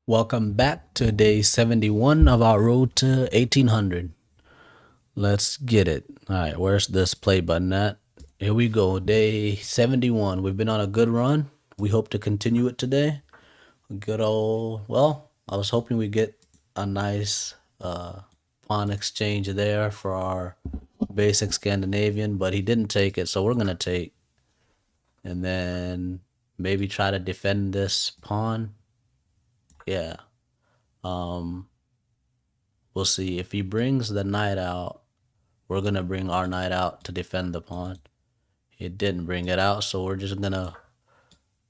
Welcome back to day 71 of our road to 1800. Let's get it. All right, where's this play button at? Here we go, day 71. We've been on a good run. We hope to continue it today. Good old, well, I was hoping we get a nice pawn exchange there for our basic Scandinavian, but he didn't take it, so we're going to take and then maybe try to defend this pawn. Yeah. Um, we'll see. If he brings the knight out, we're gonna bring our knight out to defend the pawn. He didn't bring it out, so we're just gonna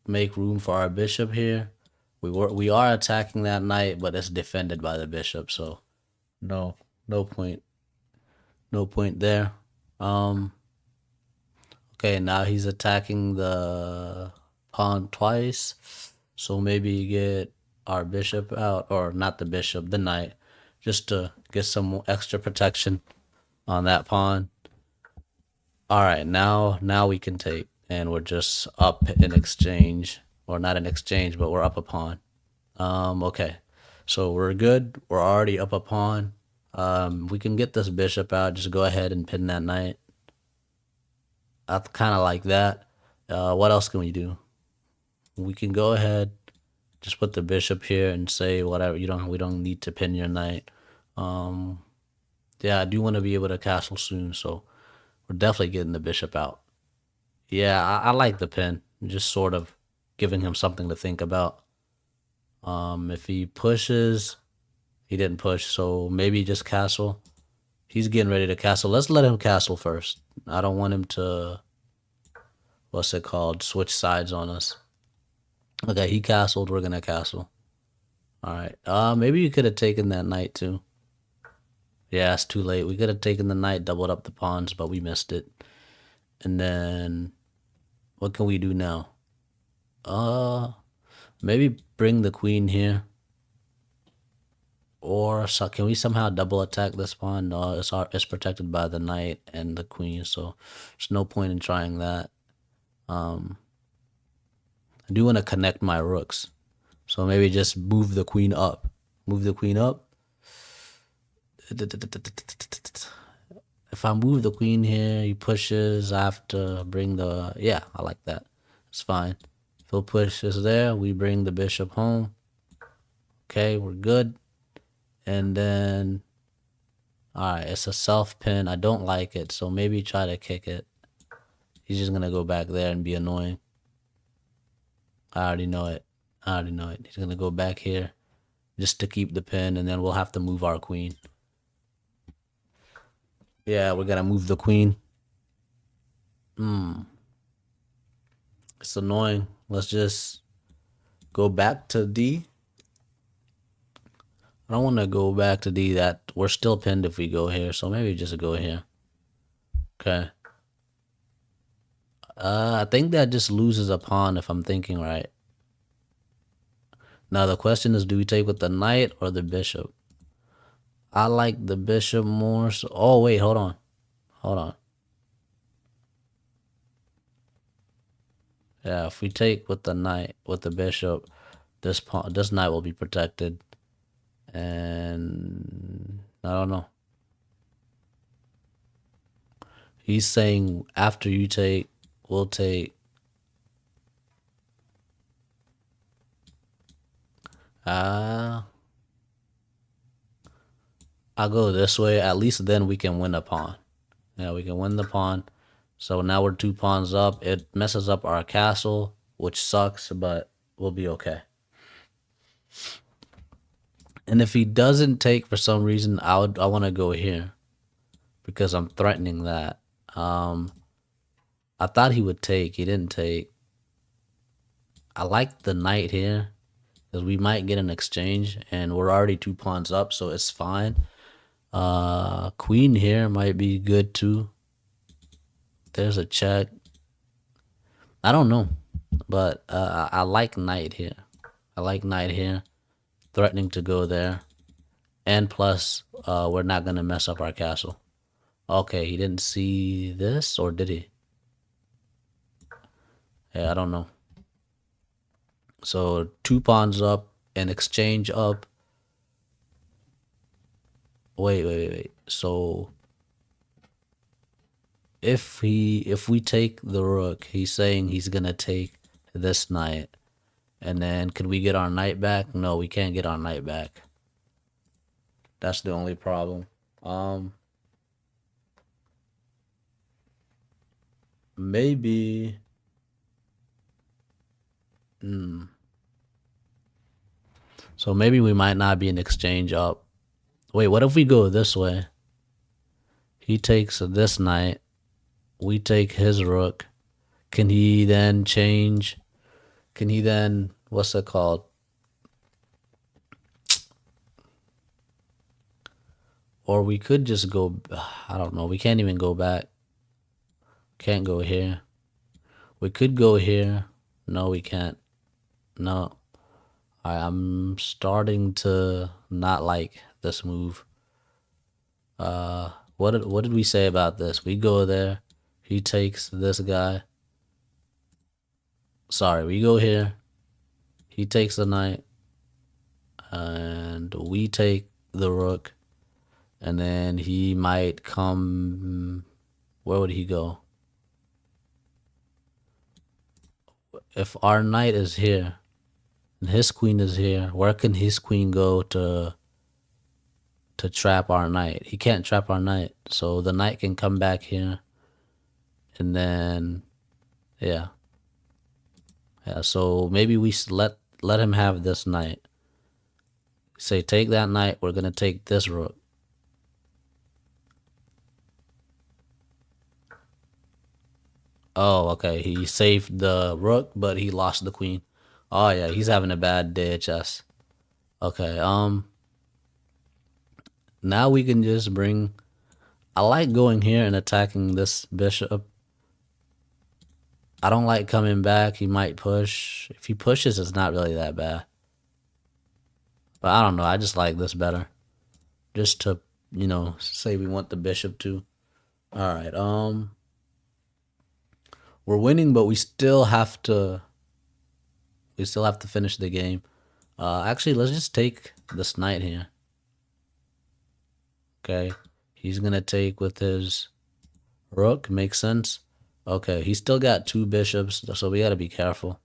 make room for our bishop here. We are attacking that knight, but it's defended by the bishop, so no no point no point there. Um okay, now he's attacking the pawn twice. So maybe get our bishop out, or not the bishop, the knight, just to get some extra protection on that pawn. All right, now we can take, and we're just up in exchange, or not in exchange, but we're up a pawn. Okay, so we're good. We're already up a pawn. We can get this bishop out. Just go ahead and pin that knight. I kind of like that. What else can we do? We can go ahead, just put the bishop here and say whatever. We don't need to pin your knight. Um, yeah, I do want to be able to castle soon, so we're definitely getting the bishop out. Yeah, I like the pin. Just sort of giving him something to think about. If he pushes, he didn't push, so maybe just castle. He's getting ready to castle. Let's let him castle first. I don't want him to, what's it called, switch sides on us. Okay, he castled. We're gonna castle. All right. Maybe you could have taken that knight too. Yeah, it's too late. We could have taken the knight, doubled up the pawns, but we missed it. And then, what can we do now? Uh, Maybe bring the queen here. Or so, can we somehow double attack this pawn? No, it's protected by the knight and the queen, so there's no point in trying that. Um, I do want to connect my rooks, so maybe just move the queen up. Move the queen up. If I move the queen here, he pushes. I have to bring the, yeah, I like that. It's fine. If he'll push this there, we bring the bishop home. Okay, we're good. And then, all right, it's a self pin. I don't like it, so maybe try to kick it. He's just gonna go back there and be annoying. I already know it. I already know it. He's gonna go back here just to keep the pin, and then we'll have to move our queen. Yeah, we're gonna move the queen. It's annoying. Let's just go back to D. I don't want to go back to D. That we're still pinned if we go here, so maybe just go here. Okay. I think that just loses a pawn if I'm thinking right. Now the question is, do we take with the knight or the bishop? I like the bishop more. So, oh wait, hold on, hold on. Yeah, if we take with the knight, with the bishop, this knight will be protected, and I don't know. He's saying after you take, we'll take. Ah, I'll go this way. At least then we can win a pawn. Yeah, we can win the pawn. So now we're two pawns up. It messes up our castle, which sucks, but we'll be okay. And if he doesn't take for some reason, I want to go here because I'm threatening that. Um, I thought he would take. He didn't take. I like the knight here because we might get an exchange, and we're already two pawns up, so it's fine. Queen here might be good too. There's a check. I don't know, but I like knight here. I like knight here, threatening to go there, and plus, we're not gonna mess up our castle. Okay, he didn't see this, or did he? Yeah, I don't know. So two pawns up. and exchange up. Wait. So if we take the rook, he's saying he's gonna take this knight, and then can we get our knight back? No, we can't get our knight back. That's the only problem. Maybe. So maybe we might not be an exchange up. Wait, what if we go this way? He takes this knight. We take his rook. Can he then change? Can he then, what's it called? Or we could just go, I don't know. We can't even go back. Can't go here. We could go here. No, we can't. No. I'm starting to not like this move. What did we say about this? We go there. He takes this guy. Sorry, we go here. He takes the knight. And we take the rook. And then he might come. Where would he go? If our knight is here and his queen is here, where can his queen go to trap our knight? He can't trap our knight, so the knight can come back here, and then yeah. So maybe we let him have this knight. Say take that knight. We're gonna take this rook. Oh, okay. He saved the rook, but he lost the queen. Oh yeah, he's having a bad day at chess. Okay. Now we can just bring. I like going here and attacking this bishop. I don't like coming back. He might push. If he pushes, it's not really that bad. But I don't know. I just like this better. Just to, say we want the bishop to. All right. We're winning, but we still have to. We still have to finish the game. Actually, let's just take this knight here. Okay. He's gonna take with his rook. Makes sense. Okay. He's still got two bishops, so we gotta be careful.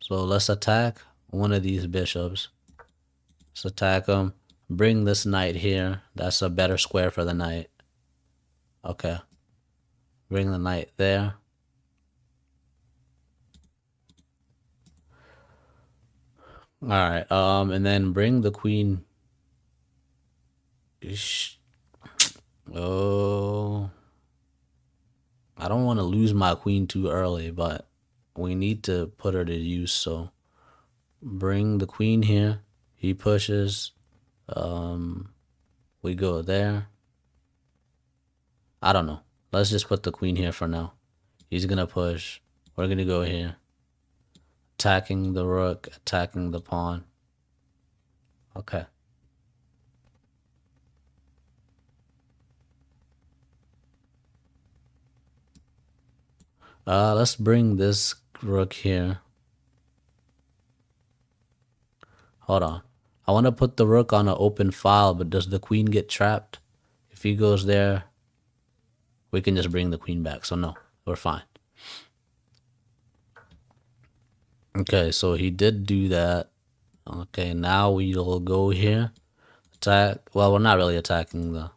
So let's attack one of these bishops. Let's attack him. Bring this knight here. That's a better square for the knight. Okay. Bring the knight there. All right. And then bring the queen. Oh. I don't want to lose my queen too early, but we need to put her to use, so bring the queen here. He pushes. We go there. I don't know. Let's just put the queen here for now. He's gonna push. We're gonna go here. Attacking the rook, attacking the pawn. Okay. Let's bring this rook here. Hold on. I want to put the rook on an open file, but does the queen get trapped? If he goes there, we can just bring the queen back. So no, we're fine. Okay, so he did do that. Okay, now we'll go here. Attack. Well, we're not really attacking the...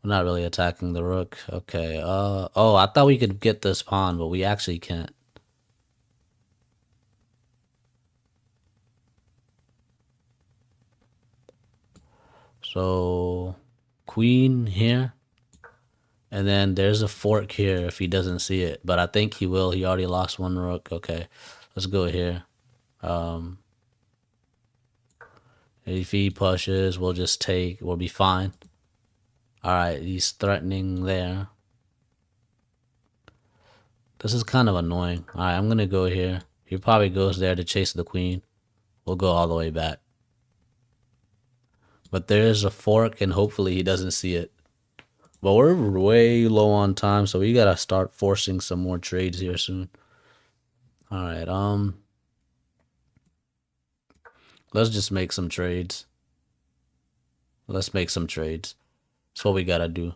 We're not really attacking the rook. Okay, oh, I thought we could get this pawn, but we actually can't. So, queen here. And then there's a fork here if he doesn't see it. But I think he will. He already lost one rook. Okay, let's go here. If he pushes, we'll just take. We'll be fine. All right, he's threatening there. This is kind of annoying. All right, I'm going to go here. He probably goes there to chase the queen. We'll go all the way back. But there is a fork, and hopefully he doesn't see it. But we're way low on time, so we gotta start forcing some more trades here soon. All right, let's just make some trades. Let's make some trades. That's what we gotta do.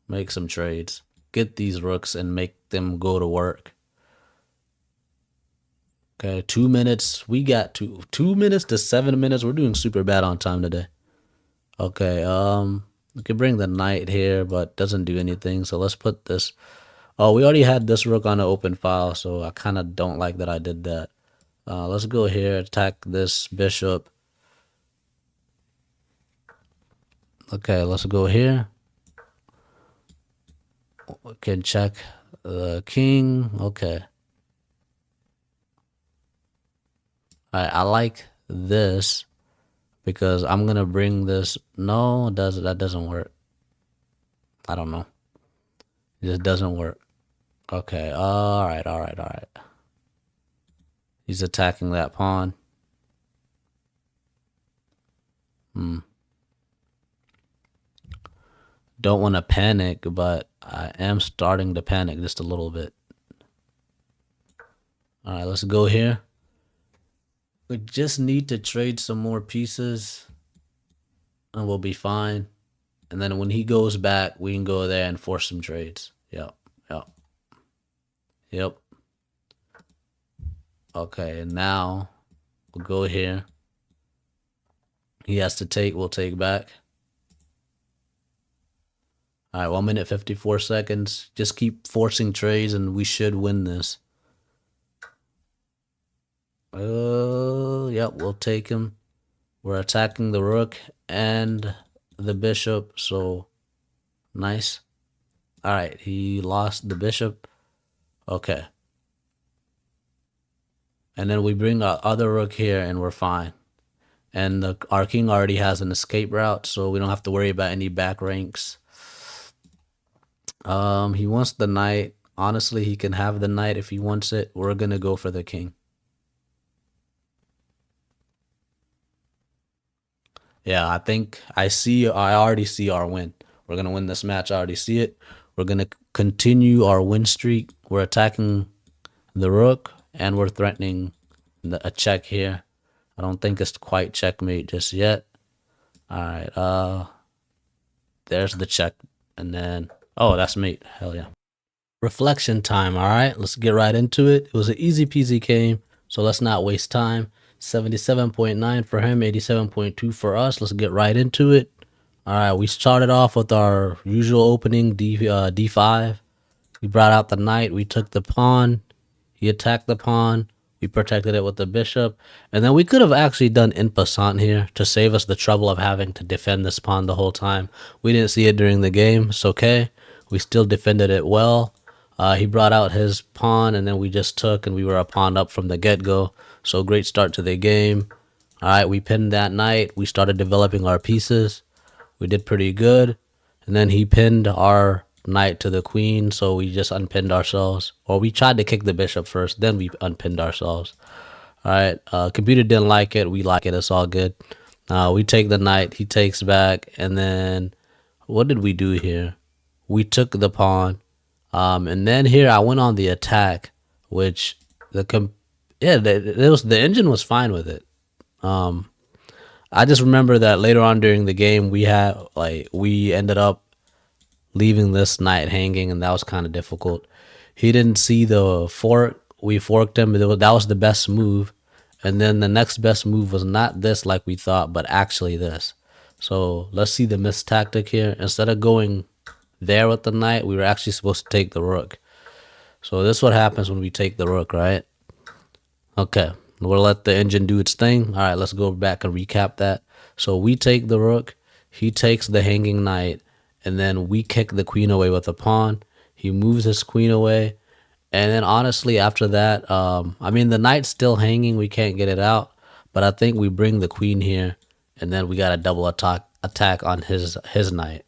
Make some trades. Get these rooks and make them go to work. Okay, 2 minutes. We got 2 minutes to 7 minutes. We're doing super bad on time today. Okay, we could bring the knight here, but doesn't do anything. So let's put this. Oh, we already had this rook on an open file, so I kind of don't like that I did that. Let's go here, attack this bishop. Okay, let's go here. We can check the king. Okay. Alright, I like this because I'm gonna bring this. No, that doesn't work. I don't know. It just doesn't work. Okay, alright. He's attacking that pawn. Don't want to panic, but I am starting to panic just a little bit. Alright, let's go here. We just need to trade some more pieces and we'll be fine. And then when he goes back, we can go there and force some trades. Yep. Okay, and now we'll go here. He has to take, we'll take back. Alright, 1 minute 54 seconds. Just keep forcing trades and we should win this. Yep, we'll take him. We're attacking the rook and the bishop, so nice. Alright, he lost the bishop. Okay. And then we bring our other rook here and we're fine. And our king already has an escape route, so we don't have to worry about any back ranks. He wants the knight. Honestly, he can have the knight if he wants it. We're gonna go for the king. Yeah, I already see our win. We're gonna win this match. I already see it. We're gonna continue our win streak. We're attacking the rook and we're threatening a check here. I don't think it's quite checkmate just yet. All right, there's the check, and then that's mate. Hell yeah. Reflection time. All right, let's get right into it. It was an easy peasy game, so let's not waste time. 77.9 for him, 87.2 for us. Let's get right into it. All right, we started off with our usual opening d5. We brought out the knight. We took the pawn. He attacked the pawn. We protected it with the bishop. And then we could have actually done en passant here to save us the trouble of having to defend this pawn the whole time. We didn't see it during the game. It's okay. We still defended it well. He brought out his pawn, and then we just took, and we were a pawn up from the get-go. So great start to the game. All right, we pinned that knight. We started developing our pieces. We did pretty good. And then he pinned our knight to the queen, so we just unpinned ourselves. Or we tried to kick the bishop first, then we unpinned ourselves. All right, computer didn't like it. We like it. It's all good. We take the knight. He takes back. And then what did we do here? We took the pawn. And then here I went on the attack, which the engine was fine with it. I just remember that later on during the game we ended up leaving this knight hanging, and that was kind of difficult. He didn't see the fork. We forked him. That was the best move, and then the next best move was not this like we thought, but actually this. So let's see the missed tactic here. Instead of going there with the knight, we were actually supposed to take the rook. So this is what happens when we take the rook, right? Okay, we'll let the engine do its thing. All right, let's go back and recap that. So we take the rook, he takes the hanging knight, and then we kick the queen away with a pawn. He moves his queen away, and then honestly after that, I mean the knight's still hanging, we can't get it out, but I think we bring the queen here, and then we got a double attack on his knight.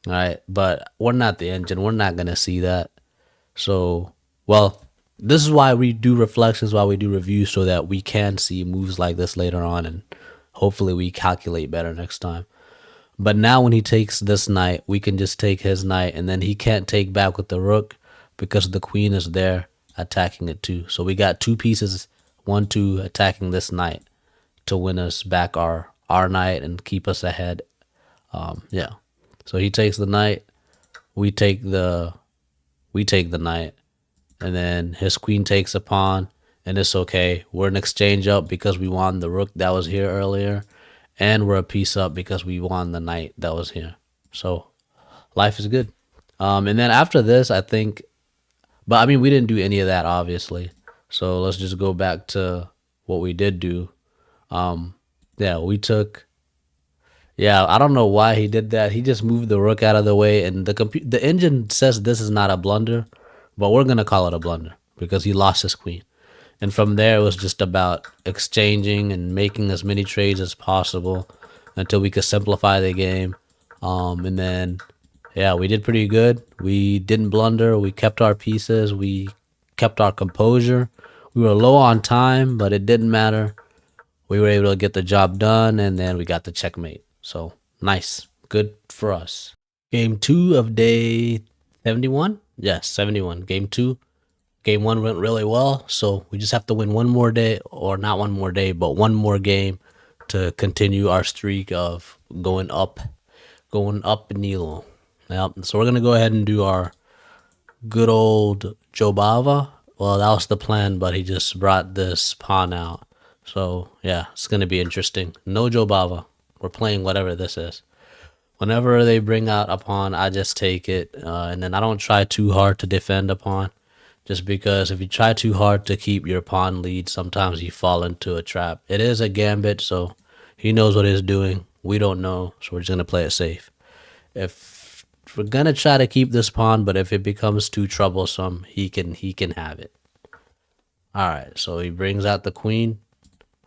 All right, but we're not the engine. We're not going to see that. So, well, this is why we do reflections, why we do reviews, so that we can see moves like this later on, and hopefully we calculate better next time. But now when he takes this knight, we can just take his knight, and then he can't take back with the rook because the queen is there attacking it too. So we got two pieces, 1-2 attacking this knight to win us back our knight and keep us ahead. Yeah. So he takes the knight, we take the knight, and then his queen takes a pawn, and it's okay. We're an exchange up because we won the rook that was here earlier, and we're a piece up because we won the knight that was here. So life is good. And then after this, I think, but I mean, we didn't do any of that, obviously. So let's just go back to what we did do. Yeah, we took. Yeah, I don't know why he did that. He just moved the rook out of the way, and the engine says this is not a blunder, but we're gonna call it a blunder because he lost his queen. And from there, it was just about exchanging and making as many trades as possible until we could simplify the game. And then, yeah, we did pretty good. We didn't blunder. We kept our pieces. We kept our composure. We were low on time, but it didn't matter. We were able to get the job done, and then we got the checkmate. So nice. Good for us. Game two of day 71? Yes, 71. Game two. Game one went really well, so we just have to win one more day, or not one more day, but one more game to continue our streak of going up in ELO. Yep. So we're gonna go ahead and do our good old Jobava. Well, that was the plan, but he just brought this pawn out. So yeah, it's gonna be interesting. No Jobava. We're playing whatever this is. Whenever they bring out a pawn, I just take it, and then I don't try too hard to defend a pawn. Just because if you try too hard to keep your pawn lead, sometimes you fall into a trap. It is a gambit, so he knows what he's doing. We don't know, so we're just gonna play it safe. If we're gonna try to keep this pawn, but if it becomes too troublesome, he can have it. All right, so he brings out the queen.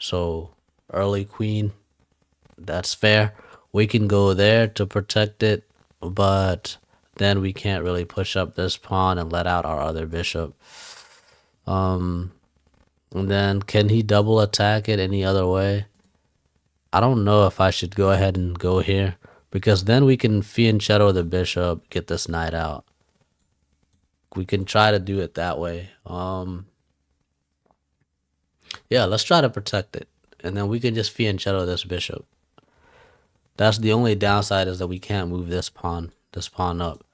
So early queen, that's fair. We can go there to protect it, but then we can't really push up this pawn and let out our other bishop. And then can he double attack it any other way? I don't know if I should go ahead and go here, because then we can fianchetto the bishop, get this knight out. We can try to do it that way. Yeah, let's try to protect it, and then we can just fianchetto this bishop. That's the only downside, is that we can't move this pawn up.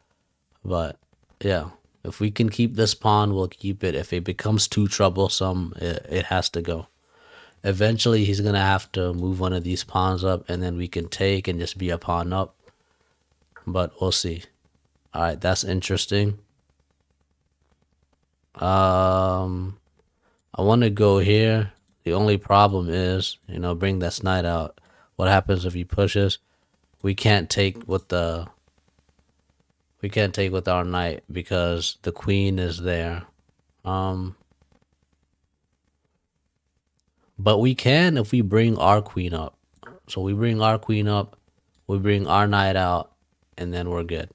But yeah, if we can keep this pawn, we'll keep it. If it becomes too troublesome, it has to go. Eventually, he's going to have to move one of these pawns up, and then we can take and just be a pawn up. But we'll see. All right, that's interesting. I want to go here. The only problem is, bring this knight out. What happens if he pushes? We can't take with our knight because the queen is there. But we can if we bring our queen up. So we bring our queen up, we bring our knight out, and then we're good.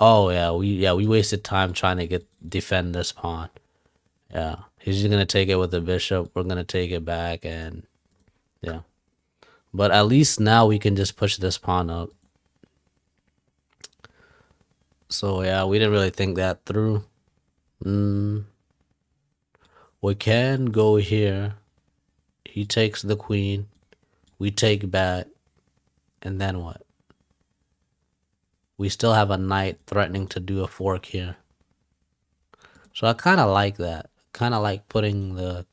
Oh yeah, we wasted time trying to defend this pawn. Yeah, he's just gonna take it with the bishop. We're gonna take it back, and yeah. But at least now we can just push this pawn up. So yeah, we didn't really think that through. We can go here. He takes the queen. We take back. And then what? We still have a knight threatening to do a fork here. So I kind of like that. Kind of like putting the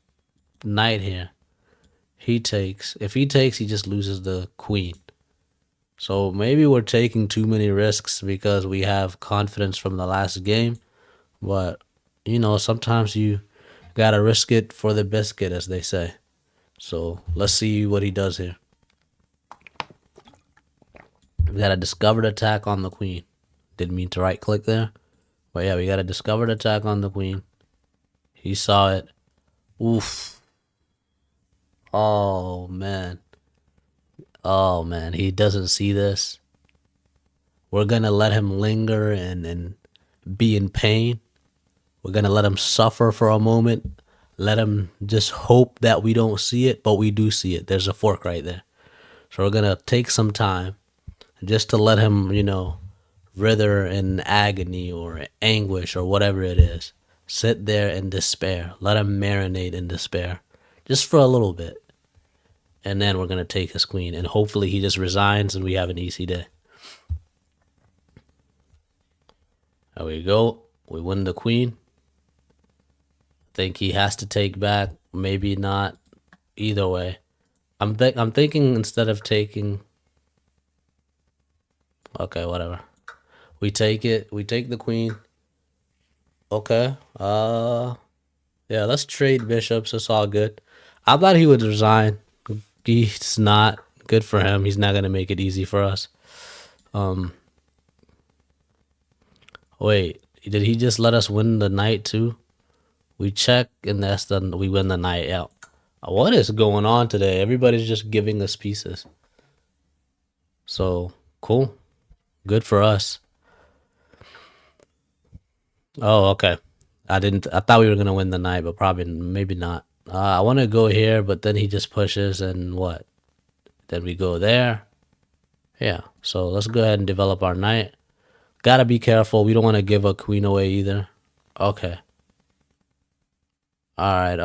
knight here. He takes. If he takes, he just loses the queen. So maybe we're taking too many risks because we have confidence from the last game. But, sometimes you gotta risk it for the biscuit, as they say. So let's see what he does here. We got a discovered attack on the queen. Didn't mean to right click there. But yeah, we got a discovered attack on the queen. He saw it. Oof. Oh man. Oh man, he doesn't see this. We're gonna let him linger and be in pain. We're gonna let him suffer for a moment. Let him just hope that we don't see it, but we do see it. There's a fork right there. So we're gonna take some time just to let him, writher in agony or anguish or whatever it is. Sit there in despair. Let him marinate in despair, just for a little bit, and then we're gonna take his queen, and hopefully he just resigns and we have an easy day. There we go. We win the queen. Think he has to take back. Maybe not. Either way, I'm thinking instead of taking. Okay, whatever. We take it. We take the queen. Okay. Yeah. Let's trade bishops. It's all good. I thought he would resign. He's not. Good for him. He's not gonna make it easy for us. Um. Wait. Did he just let us win the night too? We check and that's the we win the night out. What is going on today? Everybody's just giving us pieces. So cool. Good for us. Oh, okay. I didn't. I thought we were gonna win the night, but probably maybe not. I want to go here, but then he just pushes and what? Then we go there. Yeah. So let's go ahead and develop our knight. Gotta be careful. We don't want to give a queen away either. Okay. All right.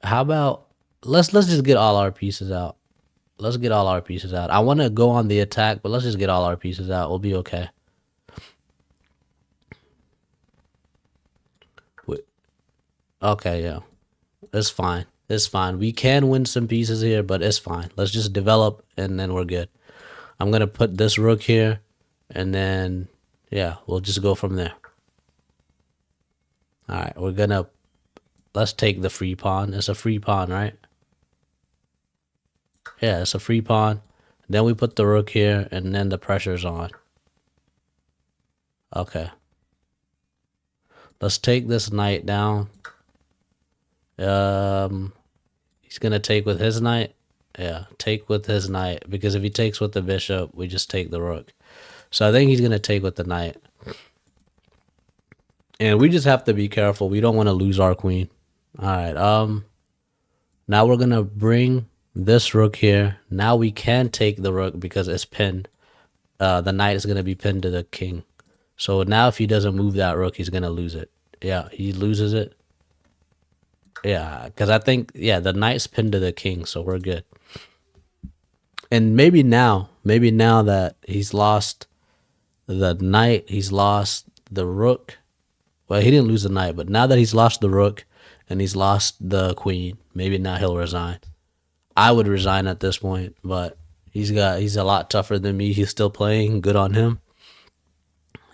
How about let's just get all our pieces out. Let's get all our pieces out. I want to go on the attack, but let's just get all our pieces out. We'll be okay. Wait. Okay, yeah. It's fine. It's fine. We can win some pieces here, but it's fine. Let's just develop and then we're good. I'm going to put this rook here and then, yeah, we'll just go from there. All right, let's take the free pawn. It's a free pawn, right? Yeah, it's a free pawn. Then we put the rook here and then the pressure's on. Okay. Let's take this knight down. He's gonna take with his knight. Yeah, take with his knight because if he takes with the bishop, we just take the rook. So I think he's gonna take with the knight, and we just have to be careful. We don't want to lose our queen. All right. Now we're gonna bring this rook here. Now we can take the rook because it's pinned. The knight is gonna be pinned to the king. So now if he doesn't move that rook, he's gonna lose it. Yeah, he loses it. Yeah, because I think, yeah, the knight's pinned to the king, so we're good. And maybe now that he's lost the knight, he's lost the rook. Well, he didn't lose the knight, but now that he's lost the rook and he's lost the queen, maybe now he'll resign. I would resign at this point, but he's a lot tougher than me. He's still playing. Good on him.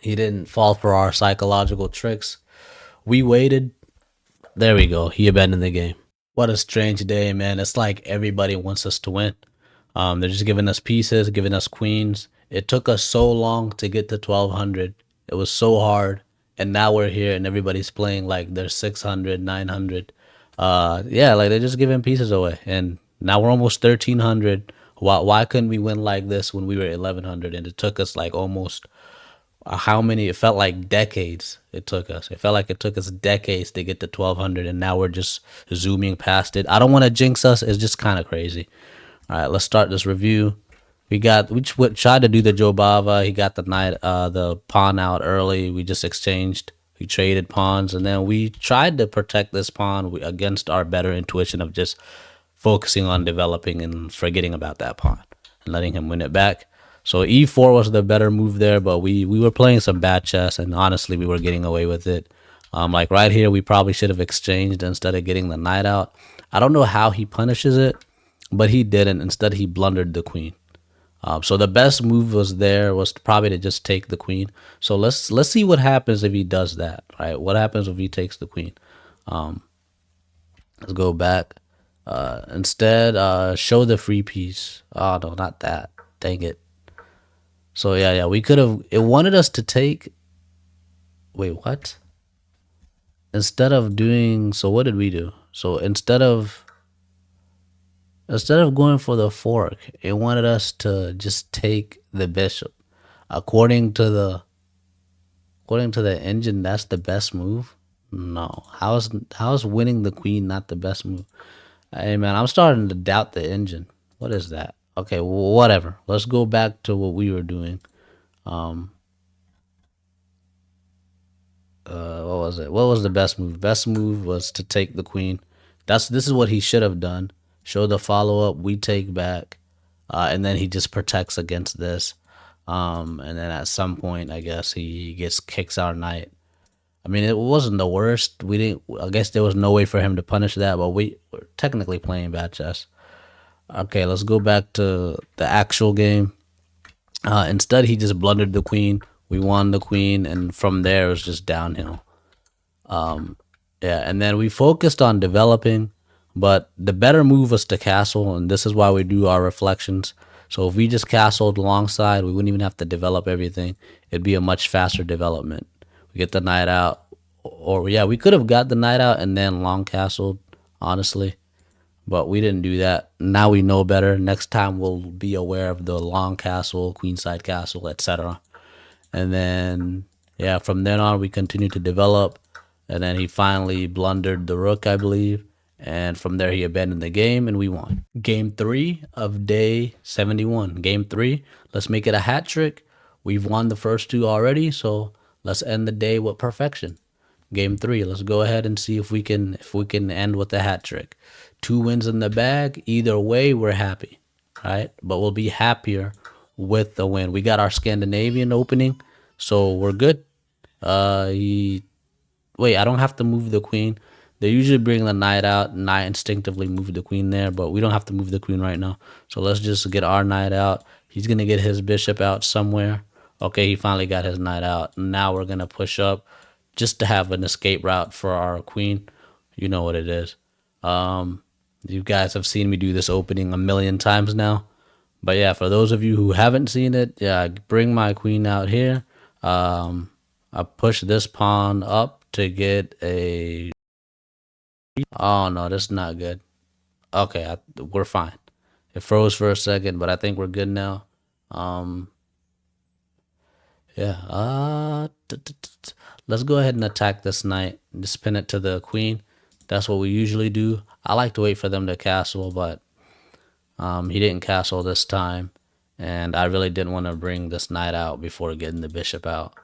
He didn't fall for our psychological tricks. We waited. There we go. He abandoned the game. What a strange day, man. It's like everybody wants us to win. They're just giving us pieces, giving us queens. It took us so long to get to 1200. It was so hard. And now we're here and everybody's playing like they're 600, 900. Yeah, like they're just giving pieces away. And now we're almost 1300. Why couldn't we win like this when we were 1100? And it took us like almost how many? It felt like decades it took us. It felt like it took us decades to get to 1200, and now we're just zooming past it. I don't want to jinx us. It's just kind of crazy. All right, let's start this review. We tried to do the Jobava. He got the knight, the pawn out early. We just exchanged. We traded pawns, and then we tried to protect this pawn against our better intuition of just focusing on developing and forgetting about that pawn and letting him win it back. So e4 was the better move there, but we were playing some bad chess, and honestly, we were getting away with it. Like right here, we probably should have exchanged instead of getting the knight out. I don't know how he punishes it, but he didn't. Instead, he blundered the queen. So the best move was probably to just take the queen. So let's see what happens if he does that, right? What happens if he takes the queen? Let's go back. Instead, show the free piece. Oh no, not that. Dang it. So yeah, we could have. It wanted us to take. Wait, what? Instead of doing, so what did we do? So instead of going for the fork, it wanted us to just take the bishop. According to the engine, that's the best move. No. How's winning the queen not the best move? Hey man, I'm starting to doubt the engine. What is that? Okay, whatever. Let's go back to what we were doing. Um, what was it? What was the best move? Best move was to take the queen. This is what he should have done. Show the follow up. We take back, and then he just protects against this. And then at some point, I guess he gets kicks our knight. I mean, it wasn't the worst. We didn't. I guess there was no way for him to punish that, but we were technically playing bad chess. Okay, let's go back to the actual game. Instead, he just blundered the queen. We won the queen, and from there it was just downhill. Yeah, and then we focused on developing, but the better move was to castle, and this is why we do our reflections. So if we just castled alongside, we wouldn't even have to develop everything. It'd be a much faster development. We get the knight out, or yeah, we could have got the knight out and then long castled, honestly, but we didn't do that. Now we know better. Next time we'll be aware of the long castle, queenside castle, etc. And then yeah, from then on we continued to develop, and then he finally blundered the rook, I believe, and from there he abandoned the game and we won. Game 3 of day 71. Game 3, let's make it a hat trick. We've won the first two already, so let's end the day with perfection. Game 3, let's go ahead and see if we can end with a hat trick. 2 wins in the bag. Either way, we're happy, right? But we'll be happier with the win. We got our Scandinavian opening, so we're good. He Wait, I don't have to move the queen. They usually bring the knight out, and I instinctively move the queen there, but we don't have to move the queen right now. So let's just get our knight out. He's gonna get his bishop out somewhere. Okay, he finally got his knight out. Now we're gonna push up just to have an escape route for our queen. You know what it is. Um, you guys have seen me do this opening a million times now. But yeah, for those of you who haven't seen it, yeah, I bring my queen out here. Um, I push this pawn up to get a. Oh no, that's not good. Okay, we're fine. It froze for a second, but I think we're good now. Um, yeah. Let's go ahead and attack this knight. Just pin it to the queen. That's what we usually do. I like to wait for them to castle, but he didn't castle this time, and I really didn't want to bring this knight out before getting the bishop out.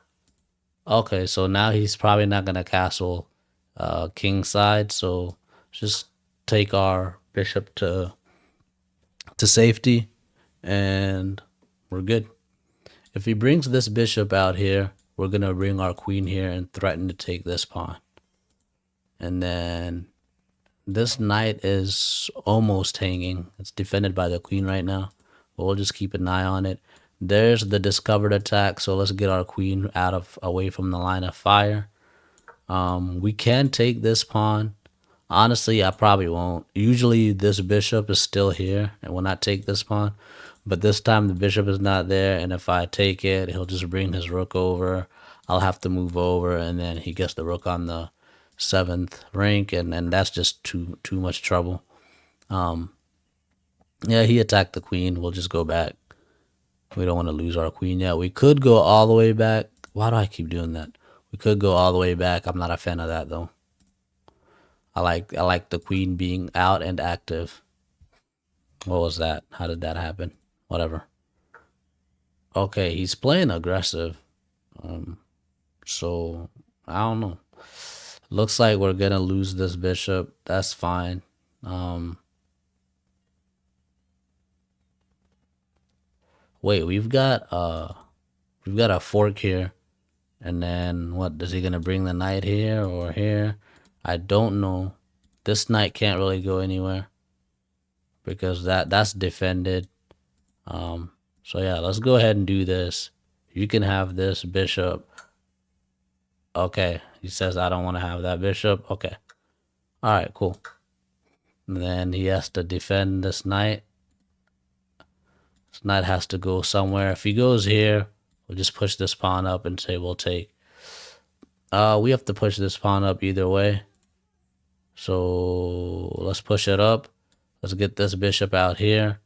Okay, so now he's probably not gonna castle king side, so just take our bishop to safety, and we're good. If he brings this bishop out here, we're gonna bring our queen here and threaten to take this pawn. And then this knight is almost hanging. It's defended by the queen right now, but we'll just keep an eye on it. There's the discovered attack, so let's get our queen away from the line of fire. We can take this pawn. Honestly, I probably won't. Usually this bishop is still here and will not take this pawn, but this time the bishop is not there, and if I take it, he'll just bring his rook over. I'll have to move over, and then he gets the rook on the 7th rank, and that's just too much trouble. Yeah, he attacked the queen. We'll just go back. We don't want to lose our queen yet. We could go all the way back. Why do I keep doing that? We could go all the way back. I'm not a fan of that though. I like the queen being out and active. What was that? How did that happen? Whatever. Okay, he's playing aggressive. So I don't know. Looks like we're gonna lose this bishop. That's fine. Wait, we've got a fork here, and then what? Is he gonna bring the knight here or here? I don't know. This knight can't really go anywhere because that's defended. So yeah, let's go ahead and do this. You can have this bishop. Okay, he says I don't want to have that bishop. Okay, all right, cool. And then he has to defend this knight. This knight has to go somewhere. If he goes here, we'll just push this pawn up and say we'll take. We have to push this pawn up either way. So let's push it up. Let's get this bishop out here.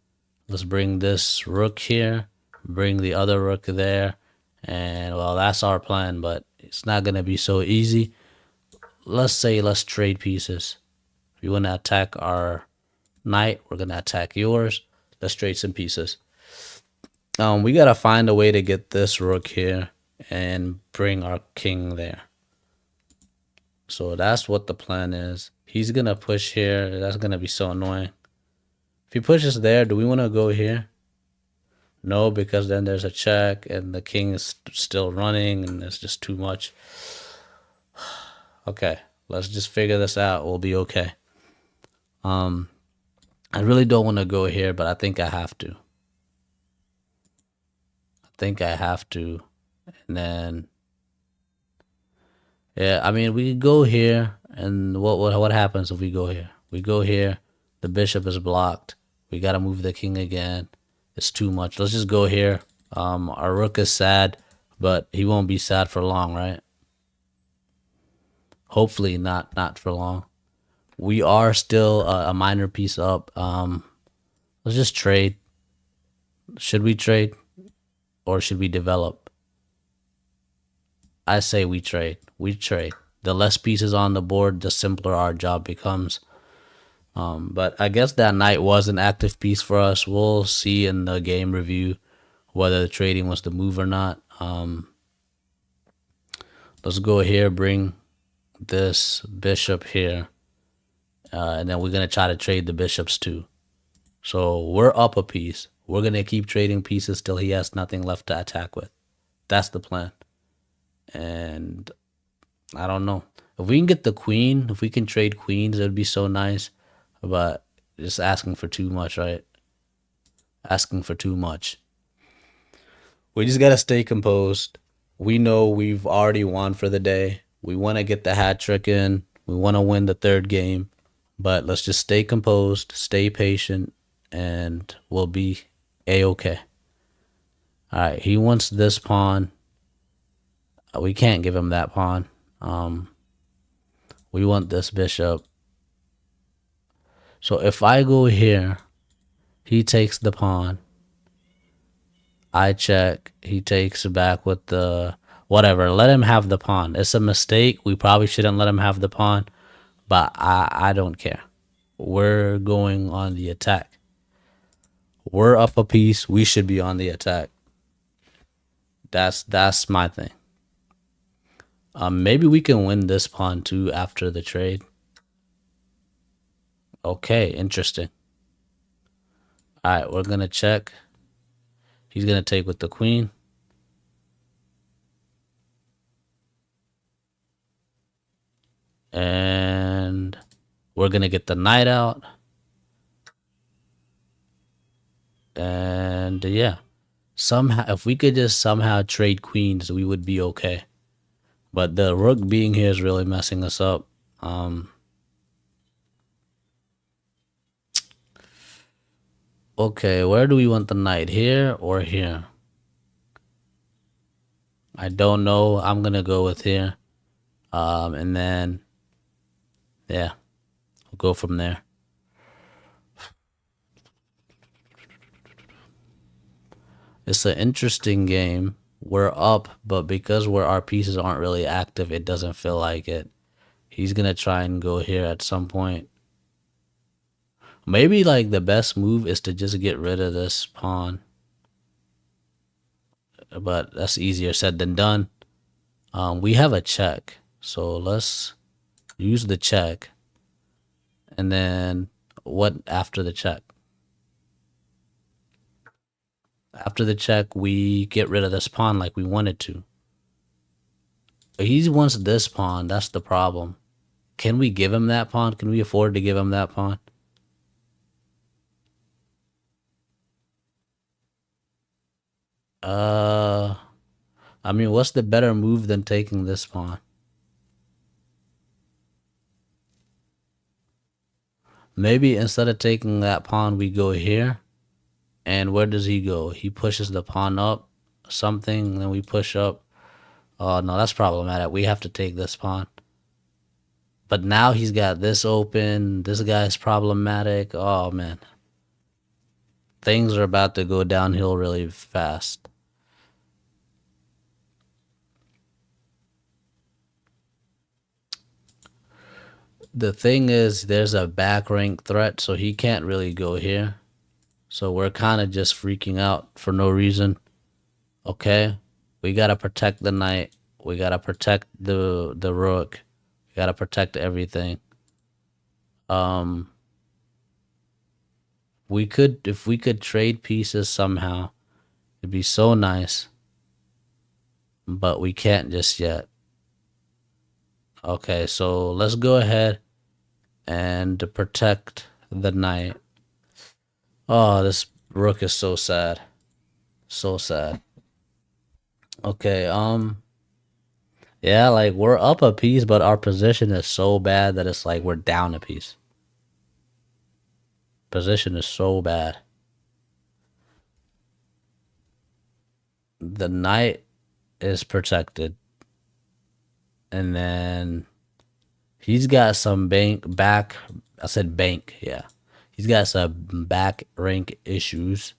Let's bring this rook here. Bring the other rook there. And well, that's our plan, but it's not going to be so easy. let's trade pieces. If you want to attack our knight, we're gonna attack yours. Let's trade some pieces. We gotta find a way to get this rook here and bring our king there. So that's what the plan is. He's gonna push here. That's gonna be so annoying. If he pushes there, do we want to go here? No, because then there's a check and the king is still running and it's just too much. Okay, let's just figure this out. We'll be okay. I really don't want to go here, but I think I have to. And then, yeah, I mean, we go here, and what happens if we go here? We go here, the bishop is blocked. We gotta move the king again. It's too much. Let's just go here. Our rook is sad, but he won't be sad for long, right? Hopefully not for long. We are still a minor piece up. Let's just trade. Should we trade or should we develop? I say we trade. We trade. The less pieces on the board, the simpler our job becomes. But I guess that knight was an active piece for us. We'll see in the game review whether the trading was the move or not. Let's go here, bring this bishop here. And then we're going to try to trade the bishops too. So we're up a piece. We're going to keep trading pieces till he has nothing left to attack with. That's the plan. And I don't know. If we can get the queen, if we can trade queens, it would be so nice. But just asking for too much, right? Asking for too much. We just got to stay composed. We know we've already won for the day. We want to get the hat trick in. We want to win the third game. But let's just stay composed, stay patient, and we'll be A-okay. All right, he wants this pawn. We can't give him that pawn. We want this bishop. So if I go here, he takes the pawn. I check. He takes back with the whatever. Let him have the pawn. It's a mistake. We probably shouldn't let him have the pawn. But I don't care. We're going on the attack. We're up a piece. We should be on the attack. That's my thing. Maybe we can win this pawn too after the trade. Okay, interesting. All right, we're gonna check. He's gonna take with the queen. And we're gonna get the knight out. And yeah, somehow, if we could just somehow trade queens, we would be okay. But the rook being here is really messing us up. Okay, where do we want the knight? Here or here? I don't know. I'm gonna go with here. And then, yeah, we'll go from there. It's an interesting game. We're up, but because our pieces aren't really active, it doesn't feel like it. He's gonna try and go here at some point. Maybe like the best move is to just get rid of this pawn. But that's easier said than done. We have a check. So let's use the check. And then what after the check? After the check, we get rid of this pawn like we wanted to. He wants this pawn. That's the problem. Can we give him that pawn? Can we afford to give him that pawn? I mean, what's the better move than taking this pawn? Maybe instead of taking that pawn, we go here. And where does he go? He pushes the pawn up, something, then we push up. Oh, no, that's problematic. We have to take this pawn. But now he's got this open. This guy's problematic. Oh, man. Things are about to go downhill really fast. The thing is, there's a back rank threat, so he can't really go here. So we're kind of just freaking out for no reason. Okay, we gotta protect the knight. We gotta protect the rook. We gotta protect everything. Um, we could if we could trade pieces somehow, it'd be so nice. But we can't just yet. Okay, so let's go ahead and protect the knight. Oh, this rook is so sad. So sad. Okay, yeah, like we're up a piece, but our position is so bad that it's like we're down a piece. Position is so bad. The knight is protected, and then he's got some back. I said bank, yeah. He's got some back rank issues.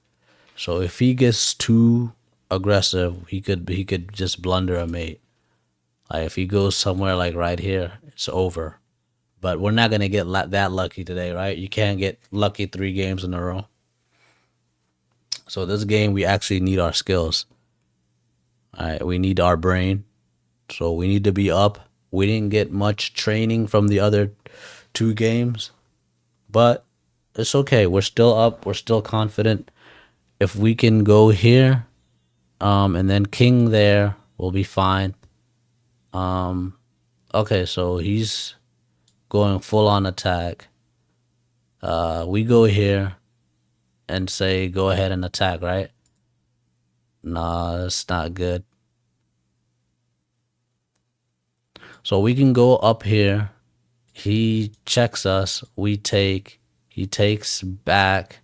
So if he gets too aggressive, he could just blunder a mate. Like if he goes somewhere like right here, it's over. But we're not gonna get that lucky today, right? You can't get lucky 3 games in a row. So this game, we actually need our skills. All right, we need our brain. So we need to be up. We didn't get much training from the other 2 games, but it's okay. We're still up. We're still confident. If we can go here, and then king there, we'll be fine. Okay, so he's going full on attack. We go here and say go ahead and attack, right? Nah, that's not good. So we can go up here. He checks us. We take. He takes back.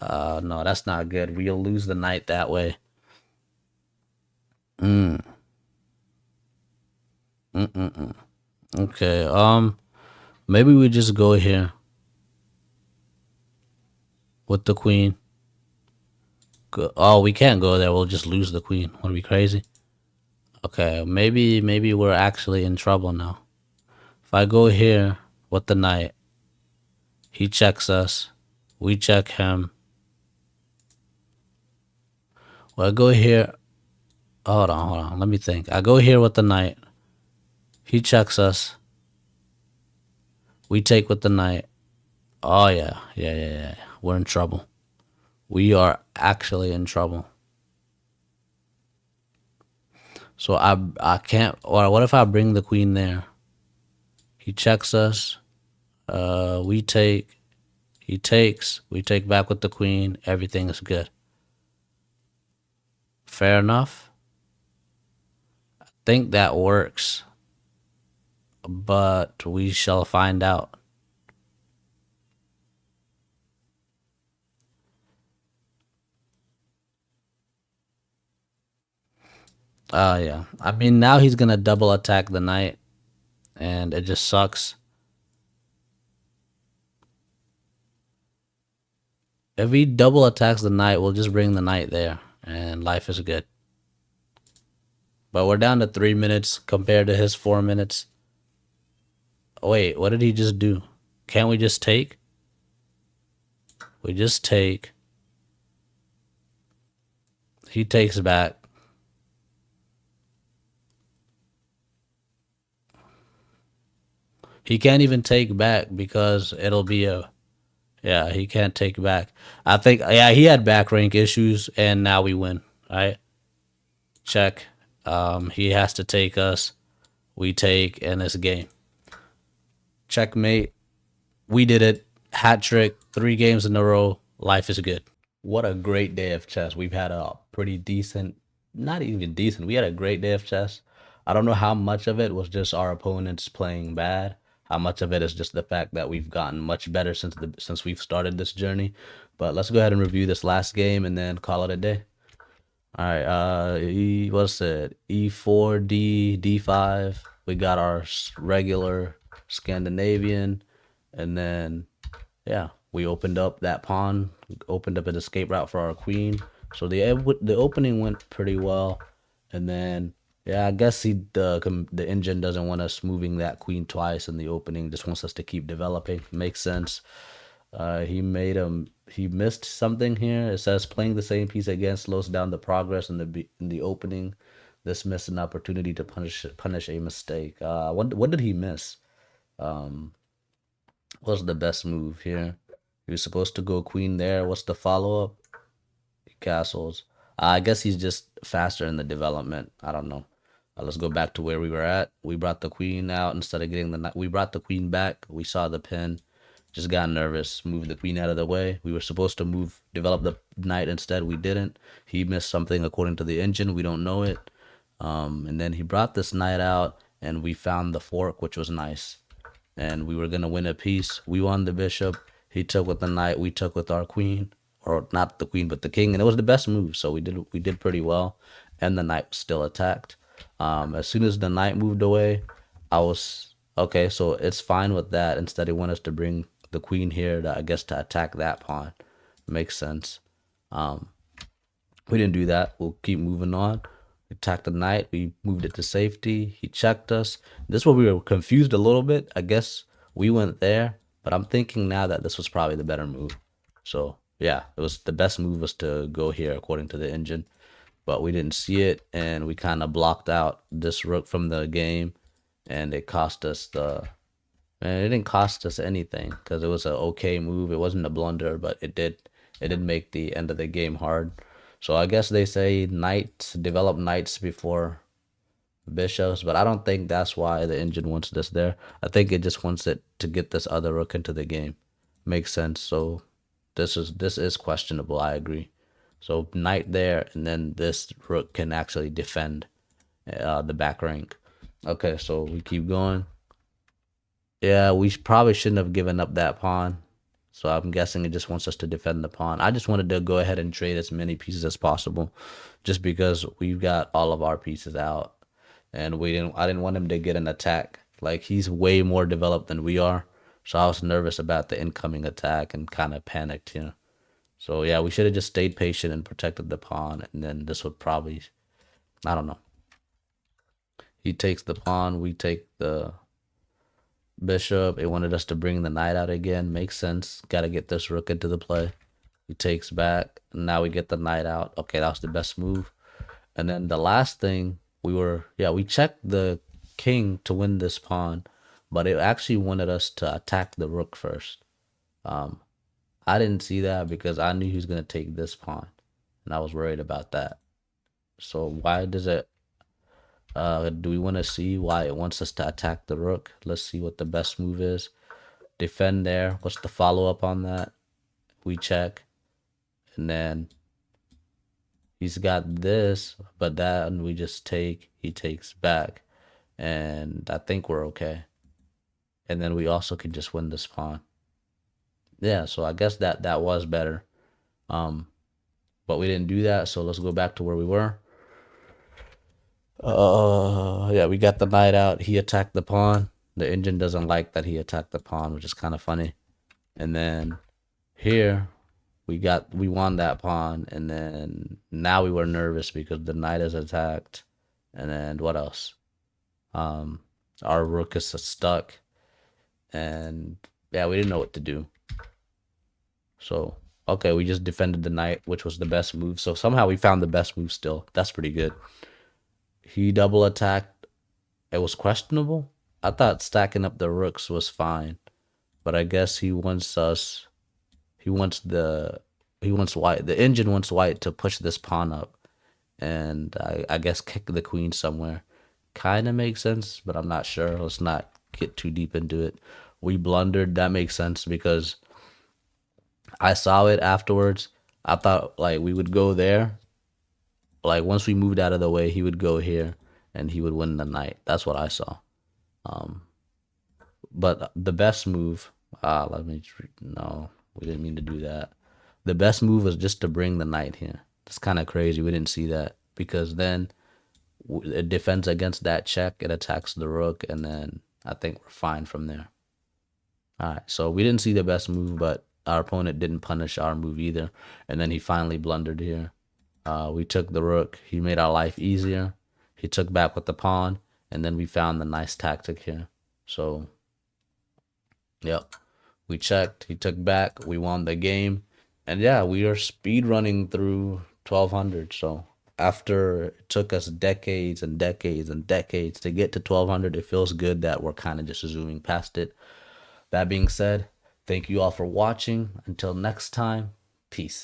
No, that's not good. We'll lose the knight that way. Mm. Mm-mm-mm. Okay. Maybe we just go here with the queen. Oh, we can't go there. We'll just lose the queen. What are we crazy? Okay. Maybe we're actually in trouble now. If I go here with the knight, he checks us. We check him. Well, I go here. Hold on. Let me think. I go here with the knight. He checks us. We take with the knight. Oh yeah. We're in trouble. We are actually in trouble. So I can't. Or what if I bring the queen there? He checks us. We take. He takes. We take back with the queen. Everything is good. Fair enough. Think that works, but we shall find out. Yeah. I mean, now he's gonna double attack the knight, and it just sucks. If he double attacks the knight, we'll just bring the knight there, and life is good. But we're down to 3 minutes compared to his 4 minutes. Oh, wait, what did he just do? Can't we just take? We just take. He takes back. He can't even take back because it'll be a. Yeah, he can't take back. I think, yeah, he had back rank issues, and now we win. Right? Check. He has to take us. We take, and it's a game. Checkmate. We did it. Hat trick. 3 games in a row. Life is good. What a great day of chess. We've had a pretty decent, not even decent, we had a great day of chess. I don't know how much of it was just our opponents playing bad. How much of it is just the fact that we've gotten much better since we've started this journey. But let's go ahead and review this last game and then call it a day. All right, what's it? E4, D5. We got our regular Scandinavian, and then yeah, we opened up that pawn, opened up an escape route for our queen. So the opening went pretty well, and then Yeah, I guess the engine doesn't want us moving that queen twice in the opening. Just wants us to keep developing. Makes sense. He missed something here. It says playing the same piece again slows down the progress in the opening. This missed an opportunity to punish a mistake. What did he miss? Um, what was the best move here? He was supposed to go queen there. What's the follow up? Castles. I guess he's just faster in the development. I don't know. Let's go back to where we were at. We brought the queen out instead of getting the knight. We brought the queen back. We saw the pin. Just got nervous. Moved the queen out of the way. We were supposed to develop the knight instead. We didn't. He missed something according to the engine. We don't know it. And then he brought this knight out, and we found the fork, which was nice. And we were gonna win a piece. We won the bishop. He took with the knight. We took with our queen, or not the queen, but the king, and it was the best move. So we did pretty well, and the knight was still attacked. As soon as the knight moved away, I was okay. So it's fine with that. Instead, he wanted us to bring the queen here, to, I guess, to attack that pawn. Makes sense. Um, we didn't do that. We'll keep moving on. We attacked the knight. We moved it to safety. He checked us. This is where we were confused a little bit. I guess we went there, but I'm thinking now that this was probably the better move. So yeah, it was the best move was to go here according to the engine, but we didn't see it, and we kind of blocked out this rook from the game, and it cost us the. And it didn't cost us anything because it was an okay move. It wasn't a blunder, but it did make the end of the game hard. So I guess they say knights develop knights before bishops, but I don't think that's why the engine wants this there. I think it just wants it to get this other rook into the game. Makes sense. So this is questionable. I agree. So knight there, and then this rook can actually defend the back rank. Okay, so we keep going. Yeah, we probably shouldn't have given up that pawn. So I'm guessing it just wants us to defend the pawn. I just wanted to go ahead and trade as many pieces as possible, just because we've got all of our pieces out, and we didn't. I didn't want him to get an attack. Like he's way more developed than we are, so I was nervous about the incoming attack and kind of panicked, you know. So yeah, we should have just stayed patient and protected the pawn, and then this would probably. I don't know. He takes the pawn. We take the bishop. It wanted us to bring the knight out again. Makes sense. Got to get this rook into the play. He takes back. Now we get the knight out. Okay, that was the best move. And then the last thing we checked the king to win this pawn, but it actually wanted us to attack the rook first. Um, I didn't see that because I knew he was gonna take this pawn, and I was worried about that. So why does it? Do we want to see why it wants us to attack the rook? Let's see what the best move is. Defend there. What's the follow up on that? We check, and then he's got this, but that we just take. He takes back, and I think we're okay. And then we also can just win this pawn. Yeah, so I guess that was better. Um, but we didn't do that, so let's go back to where we were. Yeah, we got the knight out. He attacked the pawn. The engine doesn't like that he attacked the pawn, which is kind of funny. And then here we won that pawn, and then now we were nervous because the knight is attacked. And then what else? Um, our rook is stuck, and yeah, we didn't know what to do. So okay, we just defended the knight, which was the best move. So somehow we found the best move still. That's pretty good. He double attacked. It was questionable. I thought stacking up the rooks was fine, but I guess he wants us. He wants he wants white. The engine wants white to push this pawn up, and I guess kick the queen somewhere. Kind of makes sense, but I'm not sure. Let's not get too deep into it. We blundered. That makes sense because I saw it afterwards. I thought like we would go there. Like once we moved out of the way, he would go here and he would win the knight. That's what I saw. Um, but the best move, no, we didn't mean to do that. The best move was just to bring the knight here. It's kind of crazy. We didn't see that because then it defends against that check. It attacks the rook, and then I think we're fine from there. All right, so we didn't see the best move, but our opponent didn't punish our move either, and then he finally blundered here. We took the rook. He made our life easier. He took back with the pawn, and then we found the nice tactic here. So, yep. We checked, he took back, we won the game. And yeah, we are speed running through 1200. So after it took us decades and decades and decades to get to 1200, it feels good that we're kind of just zooming past it. That being said, thank you all for watching. Until next time, peace.